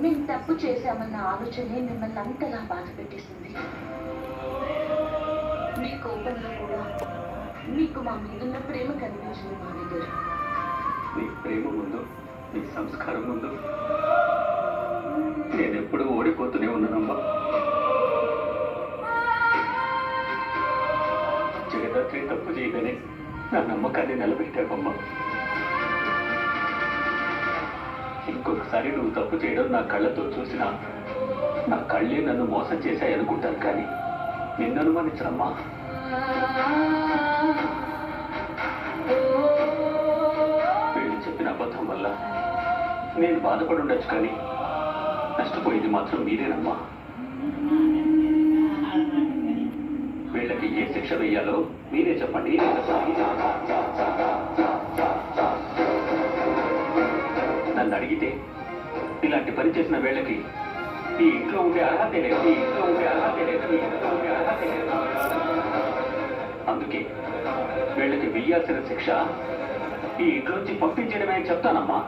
మేము తప్పు చేశామన్న ఆలోచనే మిమ్మల్ని అంతలా బాధ పెట్టేసింది. మీ కోపంలో కూడా మీకు మా మీదున్న ప్రేమ కనిపించింది మామయ్య గారు. నీ ప్రేమ ముందు, నీ సంస్కారం ముందు నేను ఎప్పుడూ ఓడిపోతూనే ఉన్నానమ్మా. జగదాత్రి తప్పు చేయగానే నా నమ్మకాన్ని నిలబెట్టావమ్మా. ఇంకొకసారి నువ్వు తప్పు చేయడం నా కళ్ళతో చూసినా నా కళ్ళే నన్ను మోసం చేశాయనుకుంటాను, కానీ నిన్ను అనుమానించనమ్మా. వీళ్ళు చెప్పిన అబద్ధం వల్ల నేను బాధపడి ఉండొచ్చు, కానీ నష్టపోయేది మాత్రం మీరేనమ్మా. వీళ్ళకి ఏ శిక్ష వేయాలో మీరే చెప్పండి. నన్ను అడిగితే ఇలాంటి పని చేసిన వీళ్ళకి ఈ ఇంట్లో ఉండే అర్హత లేదు, ఈ ఇంట్లో ఉండే అర్హత లేదు, ఈ ఇంట్లో ఉండే అర్హత లేదు. అందుకే వీళ్ళకి వెయ్యాల్సిన శిక్ష ఈ ఇంట్లోంచి పంపించడమే చెప్తానమ్మా.